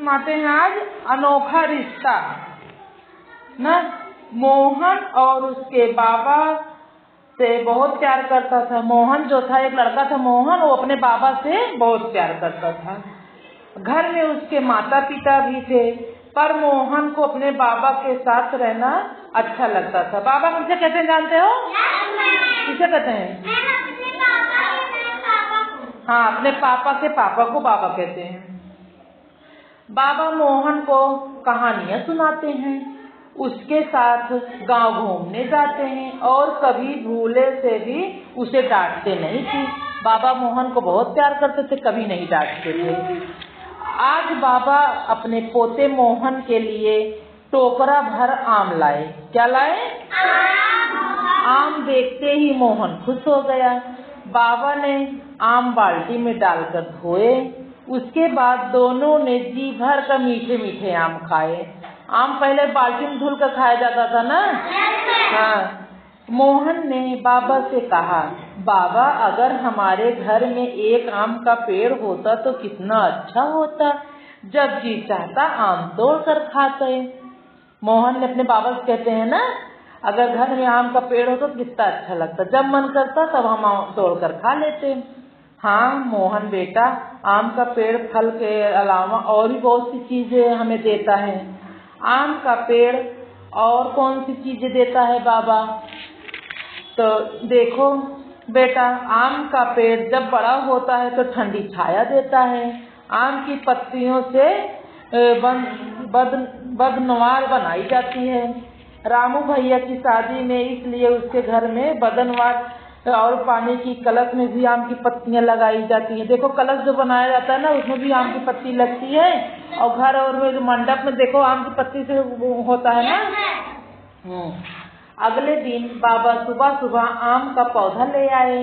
सुनाते हैं आज अनोखा रिश्ता ना। मोहन और उसके बाबा से बहुत प्यार करता था। मोहन जो था, एक लड़का था मोहन, वो अपने बाबा से बहुत प्यार करता था। घर में उसके माता पिता भी थे, पर मोहन को अपने बाबा के साथ रहना अच्छा लगता था। बाबा किसे कहते हैं जानते हो? किसे कहते हैं? हाँ, अपने पापा के पापा को बाबा कहते हैं। बाबा मोहन को कहानियां सुनाते हैं, उसके साथ गांव घूमने जाते हैं और कभी भूले से भी उसे डांटते नहीं थे। बाबा मोहन को बहुत प्यार करते थे, कभी नहीं डांटते थे। आज बाबा अपने पोते मोहन के लिए टोकरा भर आम लाए। क्या लाए? आम देखते ही मोहन खुश हो गया। बाबा ने आम बाल्टी में डालकर धोए। उसके बाद दोनों ने जी भर कर मीठे मीठे आम खाए। आम पहले बाल्टी में धुल कर खाया जाता था ना। हाँ। मोहन ने बाबा से कहा, बाबा अगर हमारे घर में एक आम का पेड़ होता तो कितना अच्छा होता, जब जी चाहता आम तोड़ कर खाते। मोहन ने अपने बाबा से कहते हैं ना, अगर घर में आम का पेड़ होता तो कितना अच्छा लगता, जब मन करता तब हम आम तोड़ कर खा लेते। हाँ मोहन बेटा, आम का पेड़ फल के अलावा और भी बहुत सी चीजें हमें देता है। आम का पेड़ और कौन सी चीजें देता है बाबा? तो देखो बेटा, आम का पेड़ जब बड़ा होता है तो ठंडी छाया देता है। आम की पत्तियों से बदनवार बनाई जाती है। रामू भैया की शादी में इसलिए उसके घर में बदनवार और पानी की कलश में भी आम की पत्तियां लगाई जाती हैं। देखो कलश जो बनाया जाता है ना, उसमें भी आम की पत्ती लगती है, और घर और में मंडप में देखो आम की पत्ती से होता है ना। अगले दिन बाबा सुबह सुबह आम का पौधा ले आए।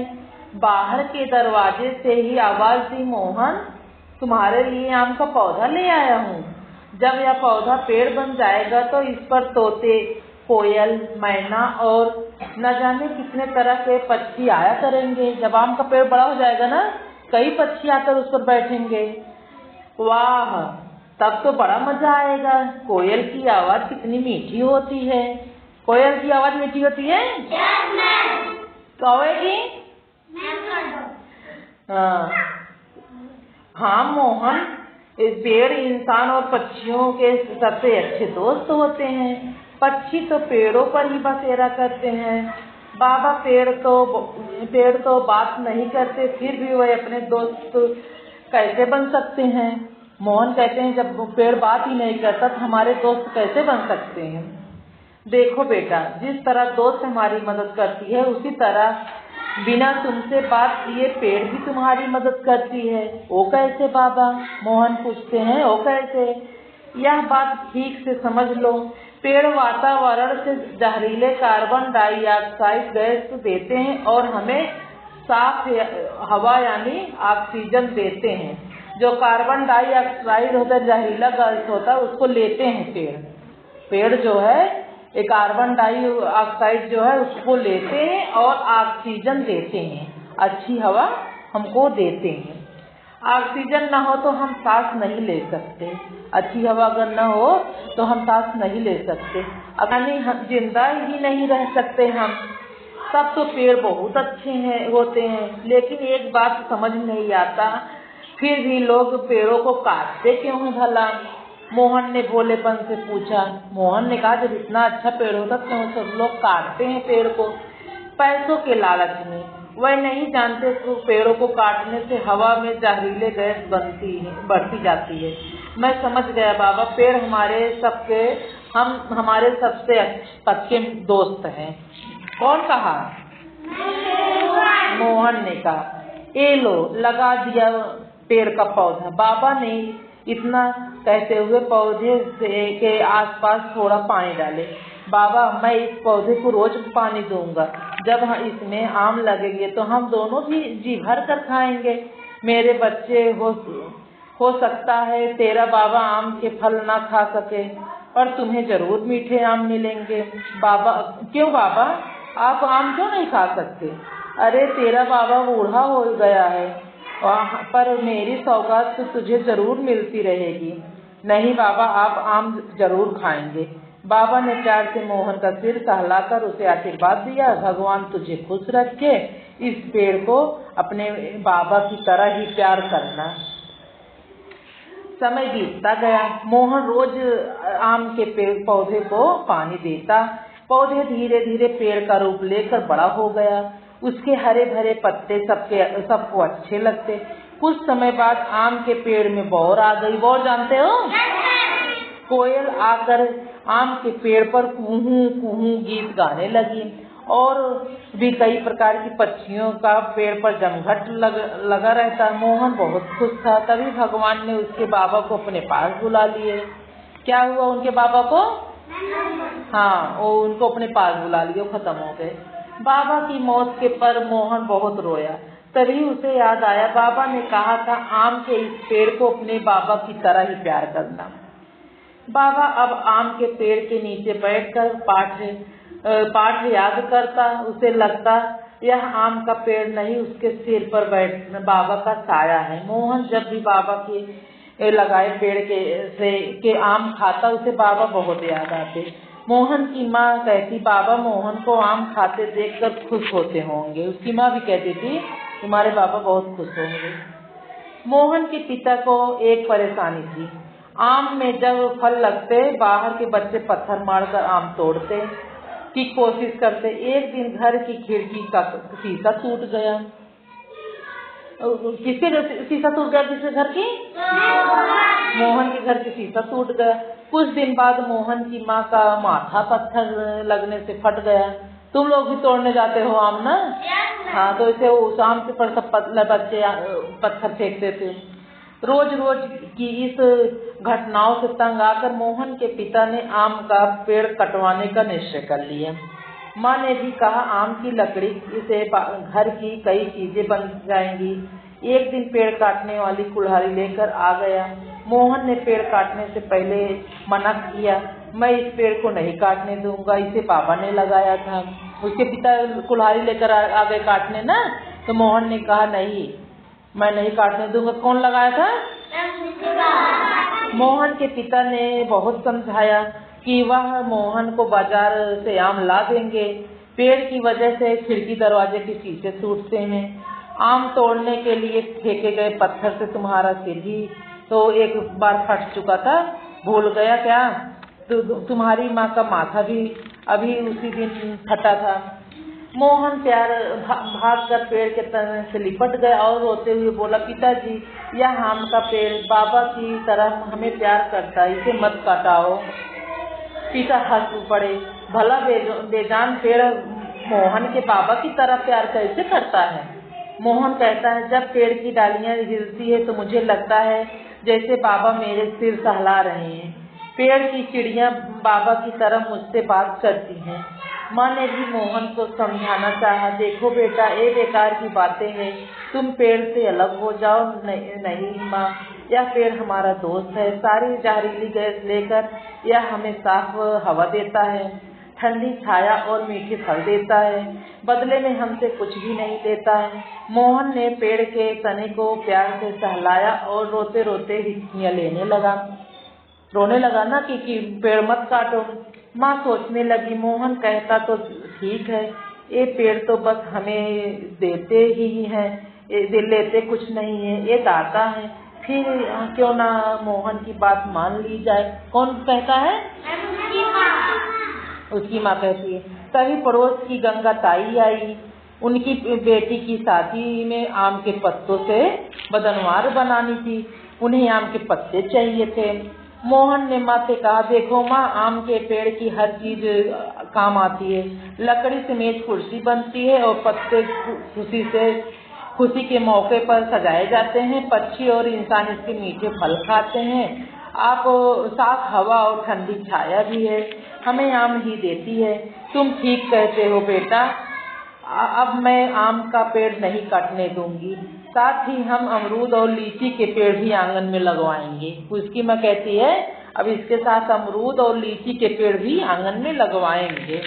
बाहर के दरवाजे से ही आवाज दी, मोहन तुम्हारे लिए आम का पौधा ले आया हूँ। जब यह पौधा पेड़ बन जाएगा तो इस पर तोते, कोयल, मैना और न जाने कितने तरह के पक्षी आया करेंगे। जब आम का पेड़ बड़ा हो जाएगा ना, कई पक्षी आकर उस पर बैठेंगे। वाह, तब तो बड़ा मजा आएगा। कोयल की आवाज कितनी मीठी होती है। कोयल की आवाज मीठी होती है? कौवे की? हाँ मोहन, इस पेड़ इंसान और पक्षियों के सबसे अच्छे दोस्त होते हैं। पक्षी तो पेड़ों पर ही बसेरा करते हैं। बाबा पेड़ तो बात नहीं करते, फिर भी वह अपने दोस्त कैसे बन सकते हैं? मोहन कहते हैं, जब पेड़ बात ही नहीं करता तो हमारे दोस्त कैसे बन सकते हैं? देखो बेटा, जिस तरह दोस्त हमारी मदद करती है, उसी तरह बिना तुमसे बात किए पेड़ भी तुम्हारी मदद करती है। वो कैसे बाबा? मोहन पूछते हैं, वो कैसे? यह बात ठीक से समझ लो। पेड़ वातावरण से जहरीले कार्बन डाइऑक्साइड गैस देते हैं और हमें साफ हवा यानी ऑक्सीजन देते हैं। जो कार्बन डाइऑक्साइड होता है, जहरीला गैस होता है, उसको लेते हैं पेड़ जो है, एक कार्बन डाइऑक्साइड जो है उसको लेते हैं और ऑक्सीजन देते हैं, अच्छी हवा हमको देते हैं। ऑक्सीजन ना हो तो हम सांस नहीं ले सकते, अच्छी हवा अगर ना हो तो हम सांस नहीं ले सकते, यानी हम जिंदा ही नहीं रह सकते। हम सब तो पेड़ बहुत अच्छे होते हैं, लेकिन एक बात समझ नहीं आता, फिर भी लोग पेड़ों को काटते क्यों है भला? मोहन ने भोलेपन से पूछा। मोहन ने कहा, जब इतना अच्छा पेड़ होता तो सब लोग काटते हैं पेड़ को पैसों के लालच में। वह नहीं जानते कि पेड़ों को काटने से हवा में जहरीले गैस बढ़ती जाती है। मैं समझ गया बाबा, पेड़ हमारे सबसे पक्के दोस्त हैं। कौन कहा? मोहन ने कहा। ये लो, लगा दिया पेड़ का पौधा। बाबा ने इतना कहते हुए पौधे के आसपास थोड़ा पानी डाले। बाबा, मैं इस पौधे को रोज पानी दूंगा, जब इसमें आम लगेंगे तो हम दोनों भी जी भर कर खाएंगे। मेरे बच्चे हो सकता है तेरा बाबा आम के फल ना खा सके, और तुम्हें जरूर मीठे आम मिलेंगे। बाबा, क्यों बाबा, आप आम क्यों नहीं खा सकते? अरे तेरा बाबा बूढ़ा हो गया है, पर मेरी सौगात तो तुझे जरूर मिलती रहेगी। नहीं बाबा, आप आम जरूर खाएंगे। बाबा ने प्यार से मोहन का सिर सहलाकर उसे आशीर्वाद दिया। भगवान तुझे खुश रखे, इस पेड़ को अपने बाबा की तरह ही प्यार करना। समय बीतता गया। मोहन रोज आम के पेड़ पौधे को पानी देता। पौधे धीरे धीरे पेड़ का रूप लेकर बड़ा हो गया। उसके हरे भरे पत्ते सबको अच्छे लगते। कुछ समय बाद आम के पेड़ में बौर आ गई। बौर जानते हो? कोयल आकर आम के पेड़ पर कुहू कुहू गीत गाने लगी और भी कई प्रकार की पक्षियों का पेड़ पर जमघट लगा रहता। मोहन बहुत खुश था। तभी भगवान ने उसके बाबा को अपने पास बुला लिए। क्या हुआ उनके बाबा को? हाँ, वो उनको अपने पास बुला लिए, खत्म हो गए। बाबा की मौत के पर मोहन बहुत रोया। तभी उसे याद आया, बाबा ने कहा था आम के इस पेड़ को अपने बाबा की तरह ही प्यार करना। बाबा अब आम के पेड़ के नीचे बैठकर पाठ याद करता। उसे लगता यह आम का पेड़ नहीं, उसके सिर पर बाबा का साया है। मोहन जब भी बाबा के लगाए पेड़ के आम खाता, उसे बाबा बहुत याद आते। मोहन की माँ कहती, बाबा मोहन को आम खाते देखकर खुश होते होंगे। उसकी माँ भी कहती थी तुम्हारे बाबा बहुत खुश होंगे। मोहन के पिता को एक परेशानी थी। आम में जब फल लगते, बाहर के बच्चे पत्थर मारकर आम तोड़ते की कोशिश करते। एक दिन घर की खिड़की का शीशा टूट गया। किसके शीशा टूट गया? किसके घर की? मोहन के घर की शीशा टूट गया। कुछ दिन बाद मोहन की माँ का माथा पत्थर लगने से फट गया। तुम लोग भी तोड़ने जाते हो आम ना? हाँ, तो इसे उस आम के पर सब बच्चे पत्थर फेंकते थे। रोज रोज की इस घटनाओं से तंग आकर मोहन के पिता ने आम का पेड़ कटवाने का निश्चय कर लिया। माँ ने भी कहा आम की लकड़ी से घर की कई चीजें बन जाएंगी। एक दिन पेड़ काटने वाली कुल्हाड़ी लेकर आ गया। मोहन ने पेड़ काटने से पहले मना किया, मैं इस पेड़ को नहीं काटने दूंगा, इसे बाबा ने लगाया था। उसके पिता कुल्हाड़ी लेकर आ गए काटने ना, तो मोहन ने कहा नहीं, मैं नहीं काटने दूंगा। कौन लगाया था? मोहन के पिता ने बहुत समझाया कि वह मोहन को बाजार से आम ला देंगे। पेड़ की वजह से खिड़की दरवाजे के शीशे टूटते हैं। आम तोड़ने के लिए फेंके गए पत्थर से तुम्हारा सिर भी तो एक बार फट चुका था, भूल गया क्या? तुम्हारी माँ का माथा भी अभी उसी दिन फटा था। मोहन भाग कर पेड़ के तने से लिपट गया और रोते हुए बोला, पिताजी यह आम का पेड़ बाबा की तरह हमें प्यार करता है, इसे मत काटाओ। पिता हंस पड़े, भला बेजान पेड़ मोहन के बाबा की तरह प्यार कैसे करता है? मोहन कहता है, जब पेड़ की डालियां हिलती है तो मुझे लगता है जैसे बाबा मेरे सिर सहला रहे हैं। पेड़ की चिड़ियां बाबा की तरह मुझसे बात करती हैं। माँ ने भी मोहन को समझाना चाहा, देखो बेटा, ये बेकार की बातें हैं, तुम पेड़ से अलग हो जाओ। नहीं माँ, यह पेड़ हमारा दोस्त है। सारी जहरीली गैस लेकर यह हमें साफ हवा देता है, ठंडी छाया और मीठे फल देता है, बदले में हमसे कुछ भी नहीं लेता है। मोहन ने पेड़ के तने को प्यार से सहलाया और रोते रोते हिचकियां रोने लगा ना कि पेड़ मत काटो। माँ सोचने लगी, मोहन कहता तो ठीक है, ये पेड़ तो बस हमें देते ही हैं, लेते कुछ नहीं है, ये दाता है, फिर क्यों ना मोहन की बात मान ली जाए। कौन कहता है? उसकी माँ कहती है। तभी पड़ोस की गंगा ताई आई। उनकी बेटी की शादी में आम के पत्तों से बदनवार बनानी थी, उन्हें आम के पत्ते चाहिए थे। मोहन ने माँ से कहा, देखो माँ, आम के पेड़ की हर चीज काम आती है। लकड़ी से मेज कुर्सी बनती है और पत्ते खुशी के मौके पर सजाए जाते हैं। पक्षी और इंसान इसके मीठे फल खाते हैं। आप साफ हवा और ठंडी छाया भी है, हमें आम ही देती है। तुम ठीक कहते हो बेटा, अब मैं आम का पेड़ नहीं काटने दूंगी। साथ ही हम अमरूद और लीची के पेड़ भी आंगन में लगवाएंगे। उसकी माँ कहती है, अब इसके साथ अमरूद और लीची के पेड़ भी आंगन में लगवाएंगे।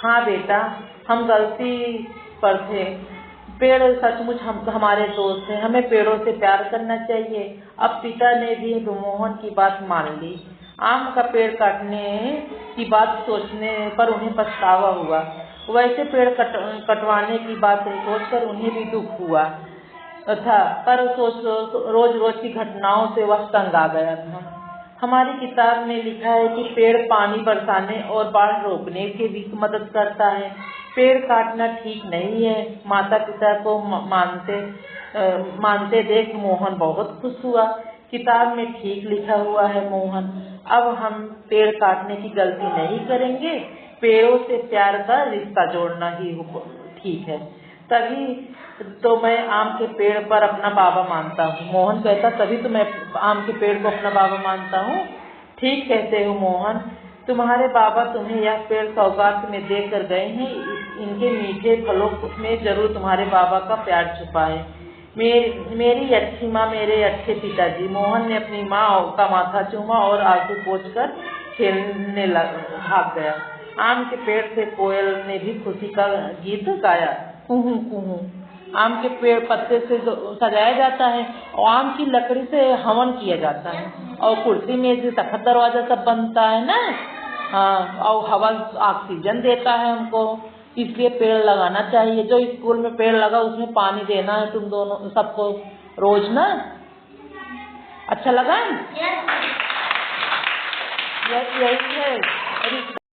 हाँ बेटा, हम गलती पर थे, पेड़ सचमुच हमारे दोस्त हैं, हमें पेड़ों से प्यार करना चाहिए। अब पिता ने भी मोहन की बात मान ली। आम का पेड़ काटने की बात सोचने पर उन्हें पछतावा हुआ। वैसे पेड़ कटवाने की बात सोचकर उन्हें भी दुख हुआ था, पर रोज रोज की घटनाओं से वह तंग आ गया था। हमारी किताब में लिखा है कि पेड़ पानी बरसाने और बाढ़ रोकने के भी मदद करता है। पेड़ काटना ठीक नहीं है। माता पिता को मानते देख मोहन बहुत खुश हुआ। किताब में ठीक लिखा हुआ है मोहन, अब हम पेड़ काटने की गलती नहीं करेंगे। पेड़ों से प्यार का रिश्ता जोड़ना ही ठीक है। तभी तो मैं आम के पेड़ पर अपना बाबा मानता हूँ। मोहन कहता, तभी तो मैं आम के पेड़ को अपना बाबा मानता हूँ। ठीक कहते हो मोहन, तुम्हारे बाबा तुम्हें यह पेड़ सौगात में देकर गए हैं। इनके मीठे फलों में जरूर तुम्हारे बाबा का प्यार छुपा है। मेरी अच्छी माँ, मेरे अच्छे पिताजी। मोहन ने अपनी माँ का माथा चूमा और आंसू पोंछकर खेलने भाग गया। आम के पेड़ से कोयल ने भी खुशी का गीत गाया, कुहू कुहू। आम के पेड़ पत्ते से सजाया जाता है और आम की लकड़ी से हवन किया जाता है और कुर्सी मेज तख्त दरवाजा सब बनता है ना। हाँ, और हवा ऑक्सीजन देता है हमको, इसलिए पेड़ लगाना चाहिए। जो स्कूल में पेड़ लगा उसमें पानी देना है तुम दोनों सबको रोज ना। अच्छा लगा? यही है।